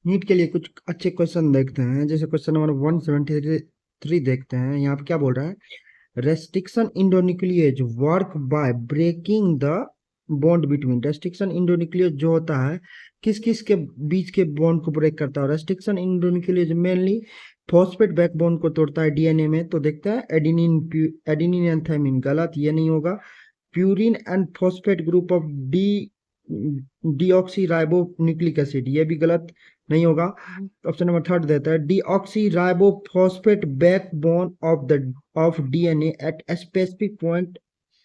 NEET के लिए कुछ अच्छे क्वेश्चन देखते हैं। जैसे क्वेश्चन नंबर 173 देखते हैं। यहाँ पे क्या बोल रहा है, restriction endonuclease work by breaking the bond between. Restriction endonuclease जो होता है किस किस के बीच के बॉन्ड को ब्रेक करता है। रेस्ट्रिक्शन इंडोन्यूक्लियेज मेनली फॉस्फेट बैकबोन को तोड़ता है डीएनए में। तो देखते हैं एडिनिन, एडिनिन एंड थाइमिन, गलत, ये नहीं होगा। Purine and phosphate group of D deoxy ribo nucleic acid, ये भी गलत, नहीं होगा। ऑप्शन नंबर थर्ड देता है deoxy ribo phosphate backbone of DNA at specific point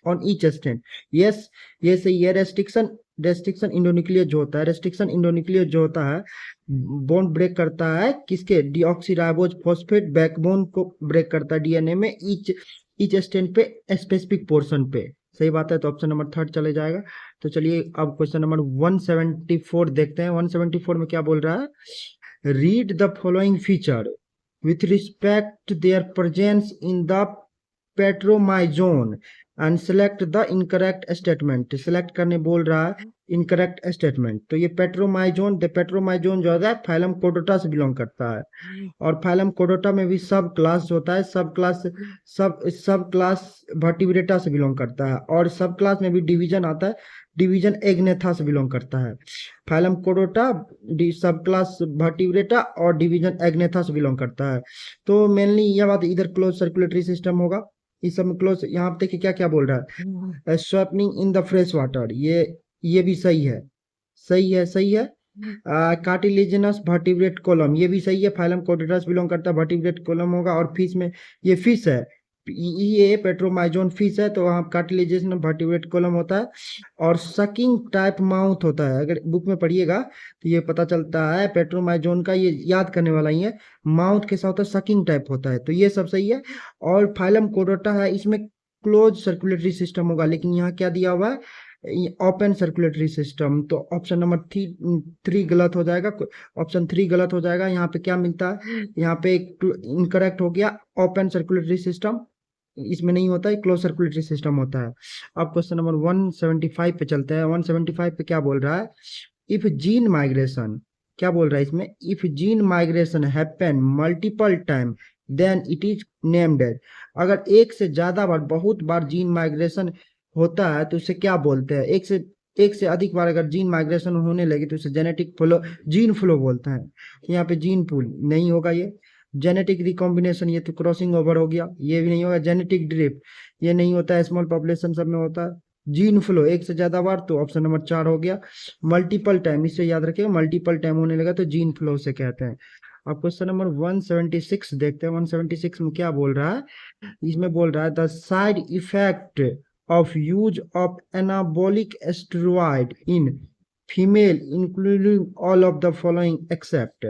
on each strand. Yes, ये सही है। रेस्ट्रिक्शन इंडोन्यूक्लियस जो होता है, रेस्ट्रिक्शन इंडोन्यूक्लियस जो होता है बॉन्ड ब्रेक करता है किसके, डीऑक्सीराइबोज फॉस्फेट बैकबोन को ब्रेक करता है डीएनए में ईच स्ट्रैंड पे, स्पेसिफिक पोर्शन पे। सही बात है, तो ऑप्शन नंबर थर्ड चले जाएगा। तो चलिए अब क्वेश्चन नंबर 174 देखते हैं। 174 में क्या बोल रहा है, read the following feature with respect to their presence in the Petromyzon and select the incorrect statement. Select करने बोल रहा है इनकरेक्ट स्टेटमेंट। तो ये पेट्रोमाइजोन जो होता है फाइलम कोडोटा से बिलोंग करता है। और फाइलम कोडोटा में भी सब क्लास होता है, सब क्लास वर्टिब्रेटा से बिलोंग करता है। और सब क्लास में भी डिवीजन आता है, डिवीजन एग्नेथा से बिलोंग करता है। फाइलम कोडोटा, सब क्लास वर्टिब्रेटा और डिवीजन एग्नेथा से बिलोंग करता है। तो मेनली यह बात, इधर क्लोज सर्कुलेटरी सिस्टम होगा, इस सब में क्लोज। यहाँ पे देखिए क्या क्या बोल रहा है, स्वैपनिंग इन द फ्रेश वाटर, ये भी सही है, सही है। कार्टिलेजिनस वर्टिब्रेट कॉलम, ये भी सही है, फाइलम कोडेटस बिलोंग करता है, वर्टिब्रेट कॉलम होगा। और फिश में, ये फिश है, ये पेट्रोमाइजोन फिश है, तो वहाँ कार्टिलेजिनस वर्टिब्रेट कॉलम होता है। और सकिंग टाइप माउथ होता है, अगर बुक में पढ़िएगा तो ये पता चलता है पेट्रोमाइजोन का, ये याद करने वाला ही है, माउथ के साथ सकिंग टाइप होता है। तो ये सब सही है। और फाइलम कोडोटा है, इसमें क्लोज सर्कुलेटरी सिस्टम होगा, लेकिन यहाँ क्या दिया हुआ है, ओपन सर्कुलेटरी सिस्टम। तो ऑप्शन नंबर थ्री गलत हो जाएगा, ऑप्शन थ्री गलत हो जाएगा। यहाँ पे क्या मिलता है, यहाँ पे इनकरेक्ट हो गया, ओपन सर्कुलेटरी सिस्टम इसमें नहीं होता है, क्लोज सर्कुलेटरी सिस्टम होता है। अब क्वेश्चन नंबर 175 पे चलते हैं। 175 पे क्या बोल रहा है, इफ जीन माइग्रेशन, क्या बोल रहा है इसमें, if gene migration happen multiple time then it is named as. अगर एक से ज्यादा बार, बहुत बार जीन माइग्रेशन होता है तो उसे क्या बोलते हैं, एक से अधिक बार अगर जीन माइग्रेशन होने लगे तो उसे जेनेटिक फ्लो, जीन फ्लो बोलते हैं। यहाँ पे जीन पूल नहीं होगा, ये जेनेटिक रिकॉम्बिनेशन, ये तो क्रॉसिंग ओवर हो गया, ये भी नहीं होगा। जेनेटिक ड्रिफ्ट, ये नहीं होता है, स्मॉल पॉपुलेशन सब में होता है। जीन फ्लो एक से ज्यादा बार, तो ऑप्शन नंबर 4 हो गया। मल्टीपल टाइम, इससे याद रखिएगा, मल्टीपल टाइम होने लगा तो जीन फ्लो से कहते हैं। अब क्वेश्चन नंबर 176 देखते हैं। 176 में क्या बोल रहा है, इसमें बोल रहा है the side effect of use of anabolic steroid in female including all of the following except।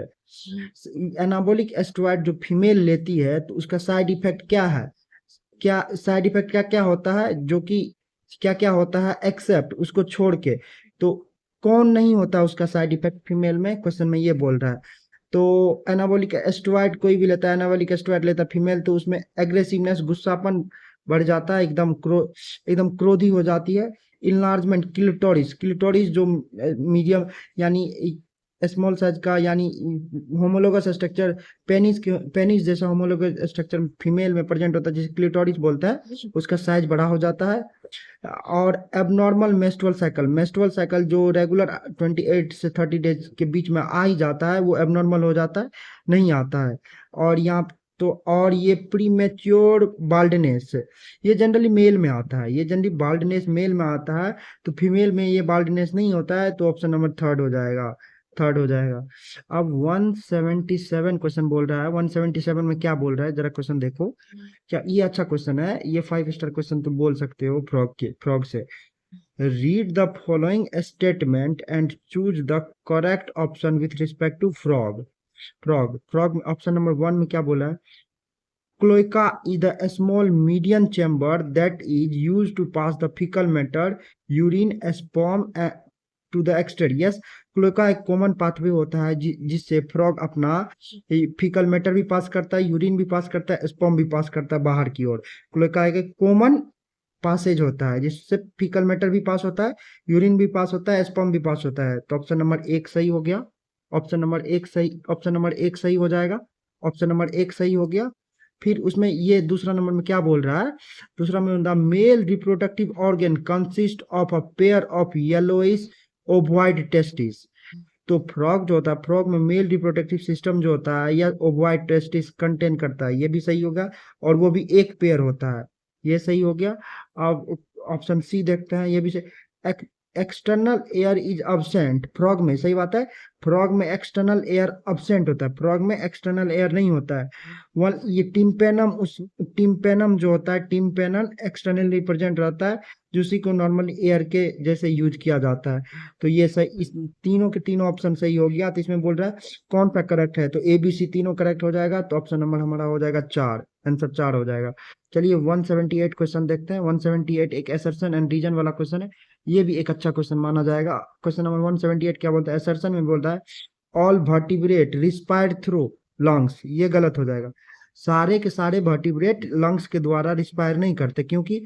Anabolic steroid जो फीमेल लेती है तो उसका साइड इफेक्ट क्या है, क्या साइड इफेक्ट क्या क्या होता है, जो कि क्या क्या होता है एक्सेप्ट, उसको छोड़ के। तो कौन नहीं होता उसका साइड इफेक्ट फीमेल में, क्वेश्चन में ये बोल रहा है। तो एनाबोलिक स्टेरॉइड कोई भी लेता है, एनाबोलिक स्टेरॉइड लेता है फीमेल, तो उसमें एग्रेसिवनेस, गुस्सापन बढ़ जाता है, एकदम क्रोधी हो जाती है। इनलार्जमेंट क्लिटोरिस, क्लिटोरिस जो मीडियम यानी स्मॉल साइज का, यानी होमोलोगस स्ट्रक्चर, पेनिस जैसा होमोलोगस स्ट्रक्चर फीमेल में प्रेजेंट होता है, जिसे क्लिटोरिस बोलता है, उसका साइज बड़ा हो जाता है। और एबनॉर्मल मेंस्ट्रुअल साइकिल जो रेगुलर 28 से 30 डेज के बीच में आ ही जाता है, वो एबनॉर्मल हो जाता है, नहीं आता है। और यहाँ तो, और ये प्रीमेच्योर बाल्डनेस, ये जनरली मेल में आता है, ये जनरली बाल्डनेस मेल में आता है, तो फीमेल में ये बाल्डनेस नहीं होता है, तो ऑप्शन नंबर थर्ड हो जाएगा, थर्ड हो जाएगा। अब 177 क्वेश्चन बोल रहा है। 177 में क्या बोल रहा है, जरा क्वेश्चन देखो। क्या ये अच्छा क्वेश्चन है, ये 5 स्टार क्वेश्चन तुम बोल सकते हो फ्रॉग से। Read the following statement and choose the correct option with respect to frog में ऑप्शन नंबर 1 में क्या बोला है, cloaca is the small median chamber that is used to pass the fecal matter, urine, sperm to the exterior। yes, cloaca एक common pathway होता है जिससे frog अपना फीकल मैटर भी पास करता है, यूरिन भी पास करता है, स्पर्म भी पास करता है बाहर की ओर। क्लोएका एक कॉमन पासेज होता है जिससे फीकल मैटर भी पास होता है, यूरिन भी पास होता है, स्पर्म भी पास होता है। तो ऑप्शन नंबर 1 सही हो गया, ऑप्शन नंबर एक सही हो जाएगा। ऑप्शन नंबर एक सही हो गया। फिर उसमें ये दूसरा नंबर में क्या बोल रहा है, दूसरा में the male reproductive organ consist of a pair of yellowish ovoid testis. तो फ्रॉग जो होता है, फ्रॉग में मेल रिप्रोडक्टिव सिस्टम जो होता है या ओवॉइड टेस्टिस कंटेन करता है, ये भी सही होगा, और वो भी एक पेयर होता है, ये सही हो गया। अब ऑप्शन सी देखते हैं, ये भी सही। External air is absent frog में, सही बात है। फ्रॉग में एक्सटर्नल एयर अब्सेंट होता है, फ्रॉग में एक्सटर्नल एयर नहीं होता है। वन ये टिम्पेनम, उस टिम्पेनम जो होता है, टिम्पेनल एक्सटर्नली प्रेजेंट रहता है, जो उसी को नॉर्मली एयर के जैसे यूज किया जाता है। तो ये सही, इस तीनों के तीनों ऑप्शन सही हो गया। तो इसमें बोल रहा है कौन सा करेक्ट है, तो ए बी सी तीनों करेक्ट हो जाएगा। तो ऑप्शन नंबर हमारा हो जाएगा 4, आंसर 4 हो जाएगा। चलिए 178 क्वेश्चन देखते हैं। 178 एक असर्शन एंड रीजन वाला क्वेश्चन है, ये भी एक अच्छा क्वेश्चन माना जाएगा। क्वेश्चन नंबर 178 क्या बोलता है, असर्शन में बोलता है all vertebrate respire through lungs, ये गलत हो जाएगा। सारे के सारे वर्टिब्रेट लंग्स के द्वारा रिस्पायर नहीं करते, क्योंकि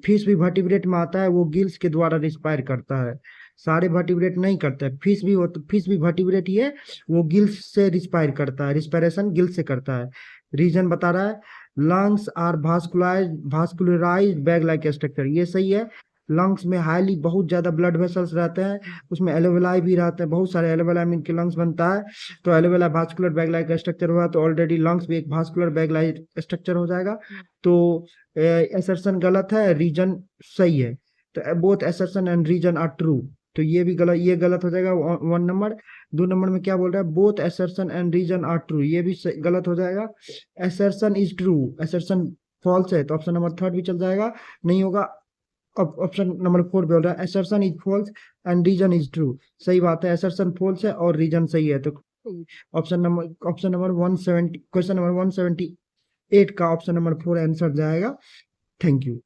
फिश भी वर्टिब्रेट में आता है, वो गिल्स के द्वारा रिस्पायर करता है। सारे वर्टिब्रेट नहीं करते, फिश भी हो तो फिश भी वर्टिब्रेट ही है, वो गिल्स से रिस्पायर करता है, रिस्पायरेशन गिल्स से करता है। रीजन बता रहा है lungs are vascularized bag like structure, ये सही है। लंग्स में हाईली बहुत ज्यादा ब्लड वेसल्स रहते हैं, उसमें एलोवेलाई भी रहते हैं, बहुत सारे एलोवेलाई में इनके लंग्स बनता है। तो एलोवेला भास्कुलर बैग लाइक स्ट्रक्चर हुआ, तो ऑलरेडी लंग्स भी एक भास्कुलर बैग लाइक स्ट्रक्चर हो जाएगा। तो एसर्शन गलत है, रीजन सही है। तो both assertion and reason are true, तो ये भी गलत, ये गलत हो जाएगा 1 नंबर। 2 नंबर में क्या बोल रहा है, both assertion and reason are true, ये भी गलत हो जाएगा। Assertion is true, assertion false है, तो ऑप्शन नंबर 3 भी चल जाएगा, नहीं होगा। अब ऑप्शन नंबर 4 बोल रहा है assertion is false and reason is true, सही बात है, असर्शन फॉल्स है और रीजन सही है। तो ऑप्शन नंबर 170, क्वेश्चन नंबर 178 का ऑप्शन नंबर 4 आंसर जाएगा। Thank you.